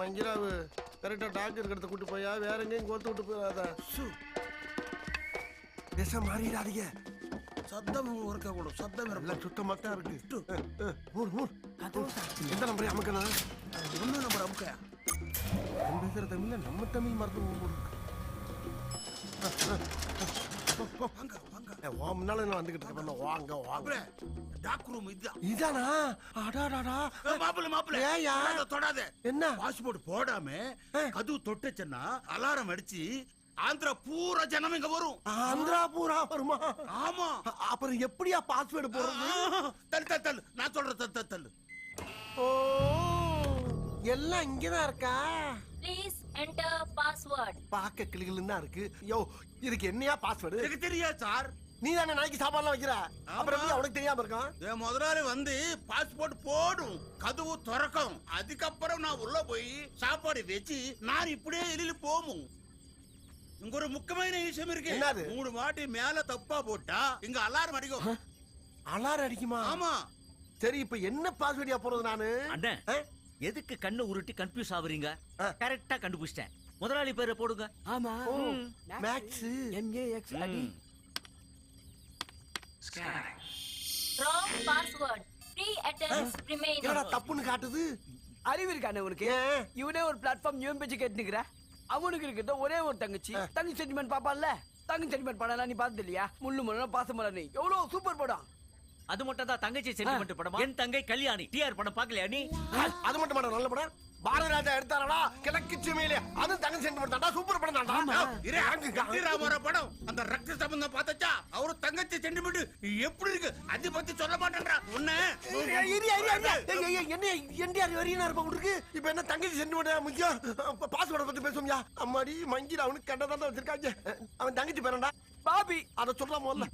மங்கிராவு கரெக்டா டாக்டர் இருக்கிறத கூட்டு போயா வேற எங்கேயும் கோத்து விட்டு போயாத பேச மாறிடாதீங்க. சத்தம் ஒர்க்க கூட சத்தம் எல்லாம் சுத்தமா தான் இருக்கு. எந்த நம்பர் அமுக்கணும்? ஒன்னும் நம்பர் அமுக்க பேசுற தமிழ்ல நம்ம தமிழ் மறந்து முன்னால வந்துகிட்டு இருக்கேன். வாங்க வாங்க டாக் ரூம் இதானா? மாப்பிள்ள மாப்பிள்ள ஏயா தொடாத. என்ன பாஸ்போர்ட் போடாம கதவு தொட்டுச்சுன்னா அலாரம் அடிச்சு ஆந்திரா பூரா ஜனம் இங்க வரும். ஆந்திரா பூரா வருமா? ஆமா. அப்புறம் எப்படியா பாஸ்வேர்டு போடுறது? தள்ளு தள்ளு தள்ளு நான் சொல்றேன் தள்ளு தள்ளு. ஓ எல்லாம் இங்கதான் இருக்கா? Please enter password. பாக்க கிளிகள் தான் இருக்கு. யோ இதுக்கு என்னையா பாஸ்வேர்டு? எனக்கு தெரியாது சார். நீ தானே நாய்க்கு சாப்பாடுலாம் வைக்கிற, அப்புறம் எப்படி அவனுக்கு தெரியாம இருக்கான்? என் முதலாளி வந்து பாஸ்போர்ட் போடும், கதவு திறக்கும், அதுக்கப்புறம் நான் உள்ள போய் சாப்பாடு வச்சு நான் இப்படியே வெளியில போகும். இங்க ஒரு முக்கியமான விஷயம் இருக்கு. என்னது? 3 வாட்டி மேல தப்பா போட்டா இங்க அலாரம் அடிக்கும். அலாரம் அடிக்குமா? ஆமா. சரி இப்ப என்ன பாஸ்வேர்டியா போறது நானு? அண்ணே எதுக்கு கண்ணு உருட்டி கன்ஃபியூஸ் ஆவறீங்க? கரெக்ட்டா கண்டுபிடிச்சிட்டேன். முதலாளி பேரை போடுங்க. ஆமா. மேக்ஸ் MAX அடி. Wrong password. 3 attempts remaining. என்னடா தப்புன்னு காட்டுது? அறிவு இருக்கானே உனக்கு? இவனே ஒரு பிளாட்ஃபார்ம் நியூ பேஜ் கேட்டுங்கற. அவனுக்கு இருக்கிறது ஒரே ஒரு தங்கச்சி. தங்கச்சி சென்டிமென்ட் பாப்பான்ல. தங்கச்சி சென்டிமென்ட் படம் நீ பார்த்தது இல்லையா? முள்ளு முள்ளு பாசமலர் நீ எவ்வளவு சூப்பர் படம். அது மட்டும் தான் தங்கச்சி சென்டிமென்ட் படமா? என் தங்கை கல்யாணி டிஆர் படம் பார்க்கலையா நீ? அது மட்டும் மாட நல்ல படம். பாரத ராஜா எடுத்தாரடா கிழக்கு சீமையிலே. அது தங்க சென்டிமென்ட் தான்டா, சூப்பர் படம் தான்டா. ராமர படம் அந்த ரத்த சம்பந்தம் பார்த்தச்சா? அவரு தங்கச்சி சென்டிமென்ட் எப்படி இருக்கு அது பத்தி சொல்ல மாட்டேன்றா. உன்ன என்ன என்டிஆர் வரையினா இருப்ப உங்களுக்கு? இப்ப என்ன தங்கச்சி சென்டிமென்ட் முக்கியம்? பாஸ்வேர்டை பத்தி பேசுவோம்யா. அம்மாடி மங்கில அவனுக்கு கண்டதான் வச்சிருக்காங்க. அவன் தங்கச்சி பேரண்டா பாபி. அத சொல்ல முதல்ல.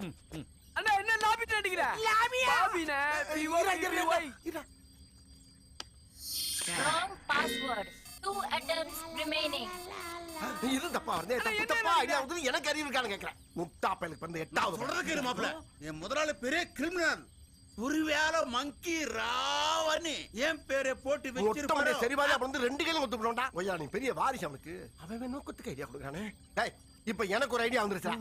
அண்ணா என்ன லாபி அடிக்கிற? பாபினா Wrong password. 2 attempts remaining. இது தப்பா வருது. தப்பா ஐடியா வந்து எனக்கு அறிவு இருக்கான்னு கேக்குறேன். முட்டா பயலுக்கு வந்து 8வது சொல்றது கேளு மாப்ள. என் முதலாளி பெரிய கிரிமினல். ஒருவேளை மங்கி ராவணி என் பேரை போட்டு வச்சிருப்பாரு. சரி பாரு அப்ப வந்து 2 கையில ஒத்து போடா. ஒய்யா நீ பெரிய வாரிசு அவனுக்கு. அவன் நோக்கத்துக்கு ஐடியா கொடுக்கறானே. டேய் இப்போ எனக்கு ஒரு ஐடியா வந்துருச்சா?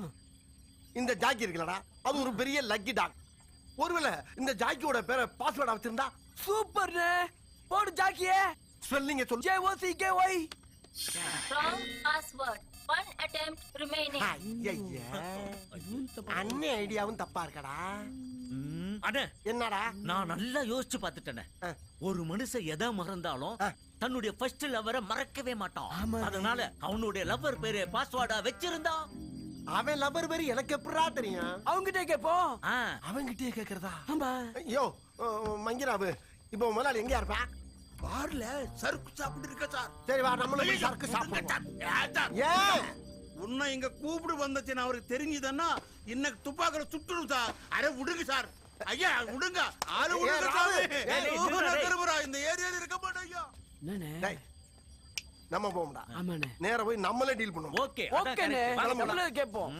இந்த ஜாக்கி இருக்குலடா, அது ஒரு பெரிய லக்கி டாக். ஒருவேளை இந்த ஜாக்கியோட பேரை பாஸ்வேர்டா வச்சிருந்தா சூப்பர்னே. போடு ஜாக்கியே. ஸ்பெல்லிங் சொல்லு. JOCKY. Wrong password. 1 attempt remaining. ஐயா அண்ணே ஐடியாவும் தப்பா இருக்கடா. அண்ணே என்னடா? நான் நல்லா யோசிச்சு பார்த்துட்டேனே. ஒரு மனுஷன் எதை மறந்தாலும் தன்னுடைய ஃபர்ஸ்ட் லவ்வரை மறக்கவே மாட்டான். அதனால அவனுடைய லவ்வர் பேரை பாஸ்வேர்டா வச்சிருந்தா அவன் லவர் பேரு எனக்கு எப்படா தெரியும்? அவங்கிட்ட கேப்போம். அவங்கிட்டே கேக்குறதா? ஆமா. ஐயோ மங்கிராவு இப்போ முதலாளி எங்க இருப்பா? பார்ல சருக்கு சாப்பிட்டு இருக்க சார். சரி வா நம்மளும் சருக்கு சாப்பிடுவோம். ஏன் உன்னை இங்க கூப்பிடு வந்துச்சுன்னு அவருக்கு தெரிஞ்சுதுன்னா இன்னைக்கு துப்பாக்கில சுட்டுடும் சார். அரை விடுங்க சார். ஐயா விடுங்க. ஆளு விடுங்க. இந்த ஏரியால இருக்க மாட்டேன் ஐயா. என்னண்ணே நம்ம போவோம்டா. ஆமாண்ணே. நேரா போய் நம்மளே டீல் பண்ணுவோம். ஓகே ஓகேண்ணே. நம்மளே கேப்போம்.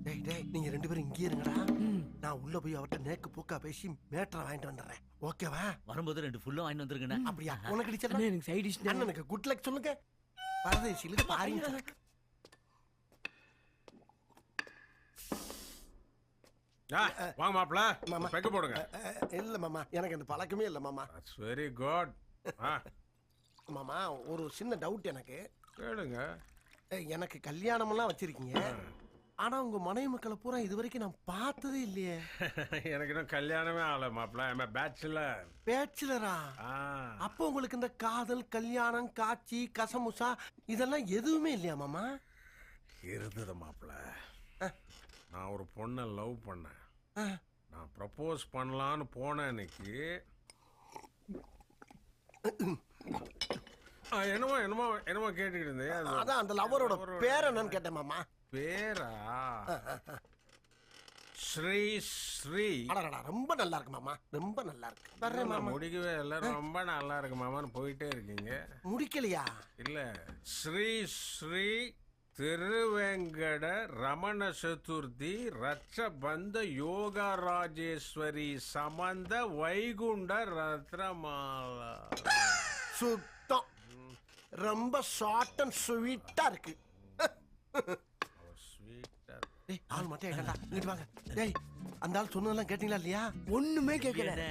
டேய் டேய் நீங்க 2 பேரும் இங்கே இருங்கடா. நான் உள்ள போய் அவர்ட்ட நேக்கு போக்கா பேசி மேட்டரை வாங்கிட்டு வந்துடுறேன். ஓகேவா? வரும்போது 2 ஃபுல்லா வாங்கிட்டு வந்துருங்கண்ணே. அப்படியா? உனக்கு அடிச்சா எனக்கு சைடு டிஷ். அண்ணனுக்கு குட் லக் சொல்லுங்க. பரதேசில பாருங்க. வாங்க மாப்ள. பெக்க போடுங்க. இல்ல மாமா எனக்கு அந்த பழக்கமே இல்ல மாமா. That's very good. மாமா ஒரு சின்ன டவுட் எனக்கு. கேளுங்க. எனக்கு கல்யாணம் எல்லாம் வச்சிருக்கீங்க. ஆனா உங்க மனைவி மக்களை பூரா இதுவரைக்கும் நான் பார்த்ததே இல்லையே. எனக்கு இன்னும் கல்யாணமே ஆகல மாப்ள. ஐ அம் பேச்சுலர். பேச்சுலரா? அப்போ உங்களுக்கு இந்த காதல் கல்யாணம் காட்சி கசமுசா இதெல்லாம் எதுவுமே இல்லையா மாமா? இருந்தது மாப்ள. நான் ஒரு பொண்ணை லவ் பண்ணேன். நான் ப்ரப்போஸ் பண்ணலான்னு போனேன் இன்னைக்கு. என்னமோ என்னமோ என்னமோ கேட்டுக்கிட்டு இருந்தேன். அதான் அந்த லவரோட பேர் என்னன்னு கேட்டேன் மாமா. பேரா? ஸ்ரீ ஸ்ரீ. அடடா ரொம்ப நல்லா இருக்கு மாமா. ரொம்ப நல்லா இருக்கு. வர்றேன் மாமா. முடிக்கவே இல்ல. ரொம்ப நல்லா இருக்கு மாமான்னு போயிட்டே இருக்கீங்க. முடிக்கலையா? இல்ல. ஸ்ரீ ஸ்ரீ திருவேங்கட ரமண சதுர்த்தி ரட்சபந்த யோகா ராஜேஸ்வரி சமந்த வைகுண்ட ரத்னமாலா. சுத்தம். ரொம்ப ஷார்ட் அண்ட் ஸ்வீட்டா இருக்கு. ஸ்வீட்டா டேய் ஆள் மட்டும் கேட்டா இங்கிட்டு வாங்க. டேய் அந்த ஆள் சொன்னதெல்லாம் கேட்டீங்களா இல்லையா? ஒண்ணுமே கேட்கல.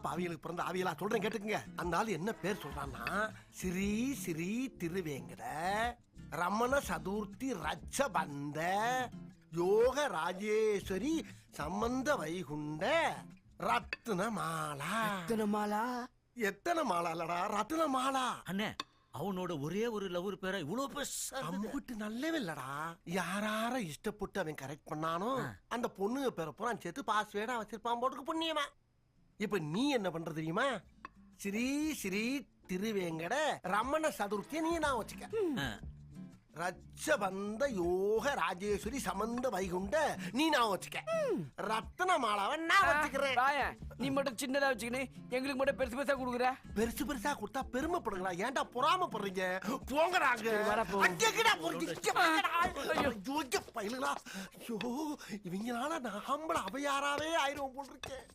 பாவிகளுக்கு பிறந்த ஆவியலா சொல்றேன் கேட்டுக்குங்க. அந்த ஆள் என்ன பேர் சொல்றான்னா ஸ்ரீ ஸ்ரீ திருவேங்கட ரமண சதுர்த்தி ரட்சபந்த யோக ராஜேஸ்வரி சம்பந்த வைகுண்ட ரத்னமாலா. மாலா எத்தனை மாலா இல்லடா, ரத்னமாலா. அண்ணே அவனோட ஒரே ஒரு லவர் பேரை இவ்வளவு பெருசா இருக்குது. அம்புட்டு நல்லவே இல்லடா. யாரார இஷ்டப்பட்டு அவன் கரெக்ட் பண்ணானோ அந்த பொண்ணுங்க பேரை பூரா சேர்த்து பாஸ்வேர்டா வச்சிருப்பான் போட்டுக்கு புண்ணியமா. இப்ப நீ என்ன பண்ற தெரியுமா? ஸ்ரீ ஸ்ரீ திருவேங்கட ரமண சதுர்த்தியை நீ நான் வச்சுக்க. ரட்சபந்த யோக ராஜேஸ்வரி சமந்த வைகுண்ட நீ நான் வச்சுக்க. ரத்னமாலாவை நான் வச்சுக்கிறேன். ராயன், நீ மட்டும் சின்னதா வச்சுக்கினு எங்களுக்கு மட்டும் பெருசு பெருசா கொடுக்குற. பெருசு பெருசா கொடுத்தா பெருமைப்படுங்களா? ஏன்டா பொறாமப்படுறீங்க? போங்கடாங்க. அங்கேடா போறீங்க. பயிலுங்களா? ஐயோ இவங்களால நாம்பள அவையாராவே ஆயிரம் போல் இருக்கேன்.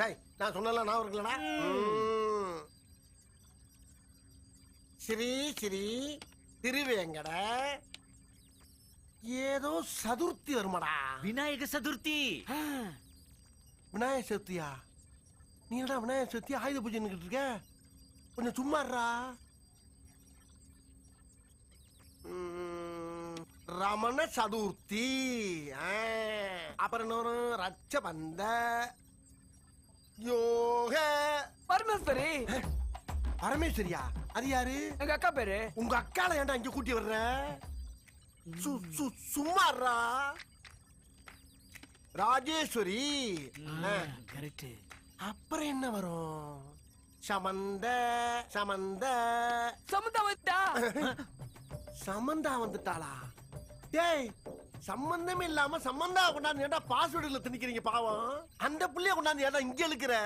டேய் நான் சொன்னல நான் இருக்கலடா. ஸ்ரீ ஸ்ரீ திருவேங்கட ஏதோ சதுர்த்தி வருமாடா. விநாயக சதுர்த்தி. விநாயகர் சதுர்த்தியா? நீ என்ன விநாயகர் சதுர்த்தி ஆயுத பூஜை இருக்க? கொஞ்சம் சும்மா இருடா. ரமண சதுர்த்தி, அப்புறம் இன்னொரு ரட்சபந்த யோக பரமேஸ்வரி. பரமேஸ்வரியா? அது யாரு? எங்க அக்கா பேரு. உங்க அக்கால ஏன்டா இங்க கூட்டி வர்ற? சும்மாறா. ராஜேஸ்வரி. கரெக்ட். அப்புறம் என்ன வரும்? சமந்த சமந்த சமந்தா வந்தா. சமந்தா வந்துட்டாளா? டேய் சம்பந்தமே இல்லாம சம்பந்தா கொண்டாந்து ஏன்டா பாஸ்வேர்டுல திணிக்கிறீங்க பாவம்? அந்த புள்ளைய கொண்டாந்து ஏன்டா இங்க இழுக்கிற?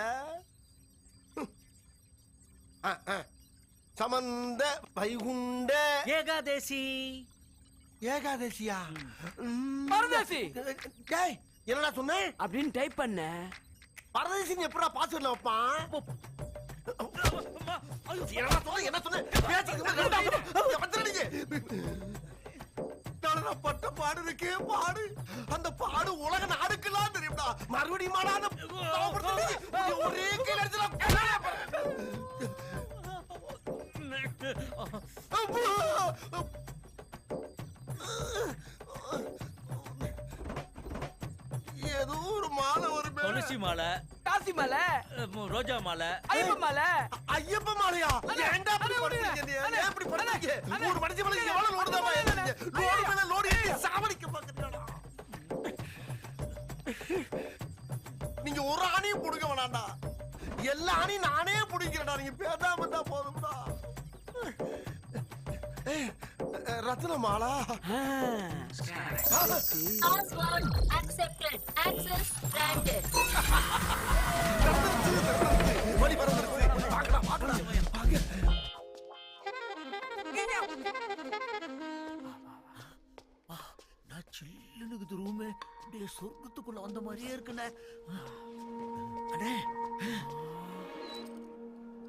சமந்த வைகுண்ட ஏகாதேசி. ஏகாதசியா? பரதேசி. டேய் என்னடா சொன்ன? அப்படின்னு டைப் பண்ண. பரதேசின்னு எப்படா பாஸ்வேர்ட்ல வைப்பான்? என்னடா சொன்ன? என்ன சொன்ன? பட்ட பாடு இருக்கே பாடு. அந்த பாடு உலக நாடுக்கெல்லாம் தெரியும்டா. மறுபடியும் ஒரே கீழ ஏதோ ஒரு மாலை வருமே. துளசி மாலை, காசி மாலை, ரோஜா மாலை, ஐயப்ப மாலை. ஐயப்ப மாலையா? ஏன்டா இப்படி பண்றீங்க நீ? ஏன் இப்படி பண்றீங்க? ஒரு மனுஷன் மேல எவ்வளவு லோடு தான் ஏறுறீங்க? லோடு மேல லோடு ஏறி சாவடிக்க பாக்குறீங்கடா. நீங்க ஒரு ஆணியும் புடுங்க வேணாம்டா. எல்லா ஆணியும் நானே புடிக்கிறேன்டா. நீங்க பேசாம இருந்தா போதும்டா. Ratnamala. Password accepted. Access granted. வழி பறந்துருச்சு. பாக்கடா பாக்கடா பாக்க. நான் சில்லுனுக்குது ரூமு. அப்படியே சொர்க்கத்துக்குள்ள வந்த மாதிரியே இருக்குண்ணே. அண்ணே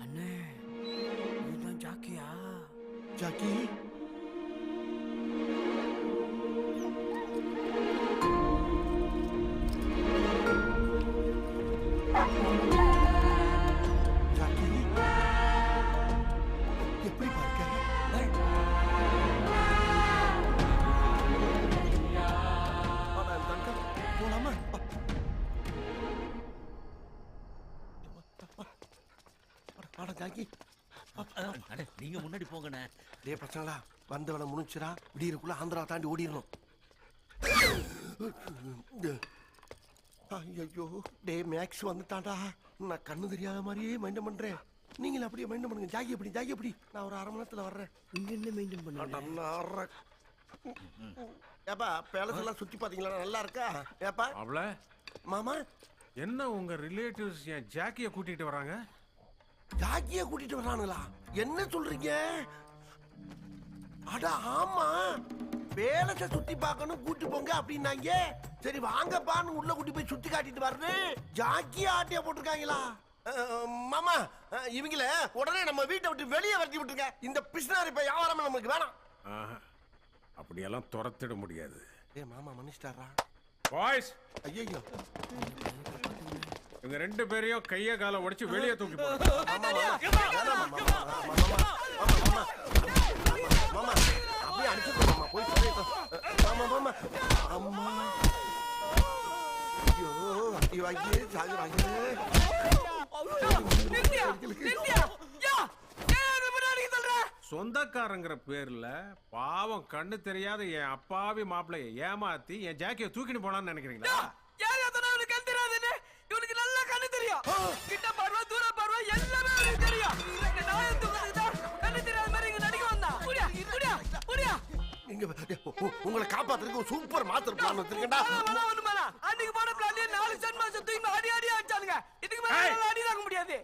அண்ணே இதுதான் ஜாக்கியா? ஜாக்கி ஜாக்கி எப்படி பார்க்க? போலாமா? ஜாக்கி அண்ணே நீங்க முன்னாடி போங்கண்ணே. டே பசங்களா வந்த வேலை முடிஞ்சுடா. விடியறக்குள்ள ஆந்திரா தாண்டி ஓடிடணும். ஐயோ டே மேக்ஸ் வந்துட்டான்டா. நான் கண்ணு தெரியாத மாதிரியே மைண்டம் பண்றேன். நீங்களும் அப்படியே மைண்டம் பண்ணுங்க. ஜாக்கி எப்படி ஜாக்கி எப்படி? நான் ஒரு 1/2 மணி நேரத்துல வர்றேன். இங்க என்ன மெயின்டைன் பண்ண? ஏப்பா பேலஸ் எல்லாம் சுத்தி பாத்தீங்களா? நல்லா இருக்கா? ஏப்பா அவள மாமா என்ன உங்க ரிலேட்டிவ்ஸ் என் ஜாக்கிய கூட்டிட்டு வராங்க? ஜாக்கிய கூட்டிட்டு வர்றானுங்களா? என்ன சொல்றீங்க? அட ஆமா, பேலஸ சுத்தி பார்க்கணும் கூட்டி போங்க அப்படின்னாங்க. சரி வாங்கப்பான்னு உள்ள கூட்டி போய் சுத்தி காட்டிட்டு வர்றேன். ஜாக்கி ஆட்டியா போட்டிருக்காங்களா? மாமா, இவங்கள உடனே நம்ம வீட்டை விட்டு வெளியே வரட்டி விட்டுருங்க. இந்த பிஸ்னாரி இப்ப வியாபாரம் நமக்கு வேணாம். அப்படியெல்லாம் துரத்திட முடியாது. ஏ மாமா மன்னிச்சிட்டாரா? பாய்ஸ், ஐயோ, இவங்க 2 பேரையும் கைய காலை உடைச்சு வெளியே தூக்கி போடு. மாமா அப்படியே அடிச்சுக்கோ மாமா, போய் சொல்லு. மாமா மாமா அம்மா, ஐயோ ஐயோ ஐயே சாகுறாங்க. சொந்தக்காரங்கிற பேர்ல பாவம் கண்ணு தெரியாத என் அப்பாவி மாப்பிளைய ஏமாத்தி என் ஜாக்கிய தூக்கிட்டு போனான்னு நினைக்கிறீங்களா? இவனுக்கு நல்லா கண்ணு தெரியும். கிட்ட பார்வை, தூர பார்வை எல்லாமே அவனுக்கு தெரியும். இந்த நாயை தூக்குறதுதான் கண்ணு தெரியாத மாதிரி இங்க நடிக்க வந்தான். புடியா புடியா புடியா. நீங்க உங்களை காப்பாத்துறதுக்கு ஒரு சூப்பர் மாஸ்டர் பிளான் வச்சிருக்கேன்டா. அன்னைக்கு போன பிளான்லயே 4 ஜென்மாசம் தூக்கி அடி அடி அடிச்சானுங்க. இதுக்கு மேல அடி தாங்க முடியாது.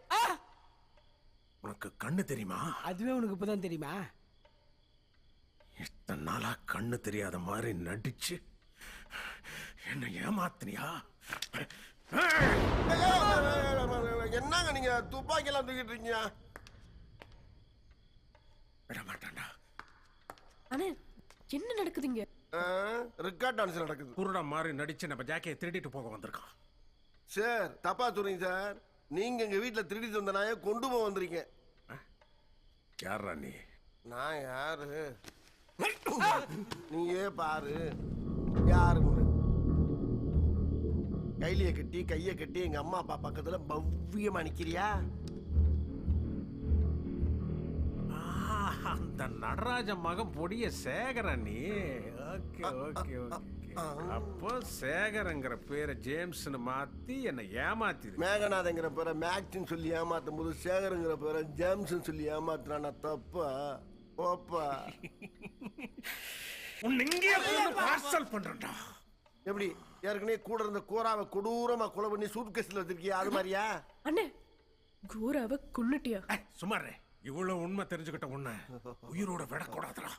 உனக்கு கண்ணு தெரியுமா? அதுவே உனக்கு இப்பதான் தெரியுமா? இத்தனை நாளா கண்ணு தெரியாத மாதிரி நடிச்சு என்ன ஏமாத்தினியா? என்னங்க நீங்க துப்பாக்கி எல்லாம் தூக்கிட்டு இருக்கீங்க? விட மாட்டான்டா. அண்ணே, என்ன நடக்குதுங்க? ரெக்கார்ட் டான்ஸ் நடக்குது. குருடா மாதிரி நடிச்சு நம்ம ஜாக்கியை திருடிட்டு போக வந்திருக்கான். சார் தப்பா சொல்றீங்க சார். நீங்க எங்க வீட்டுல திருடிட்டு வந்த நாயை கொண்டு போக வந்திருக்கீங்க. யாரா நீ? நான் யாரு? நீயே பாரு யாருன்னு. கைலிய கட்டி கைய கட்டி எங்க அம்மா அப்பா பக்கத்துல பவ்யமா நிக்கிறியா? அந்த நடராஜ மகன் பொடிய சேகர நீ? Okay okay okay. அப்போ சேகரங்கிற பேரை ஜேம்ஸ்னு மாத்தி என்ன ஏமாத்திரு. மேகநாதங்கிற பேரை மேக்ஸ்ன்னு சொல்லி ஏமாத்தும் போது சேகருங்கிற பேரை ஜேம்ஸ்ன்னு சொல்லி ஏமாத்துறானா தப்பா? ஓப்பா உன் இங்கே பார்சல் பண்றேன்டா. எப்படி ஏற்கனவே கூட இருந்த கோராவை கொடூரமா கொலை பண்ணி சூட் கேஸ்ல வச்சிருக்கியா? அது மாதிரியா? அண்ணே, கோராவை கொன்னுட்டியா? சுமாரே, இவ்வளவு உண்மை தெரிஞ்சுக்கிட்ட உன்னை உயிரோட விடக்கூடாதுடா.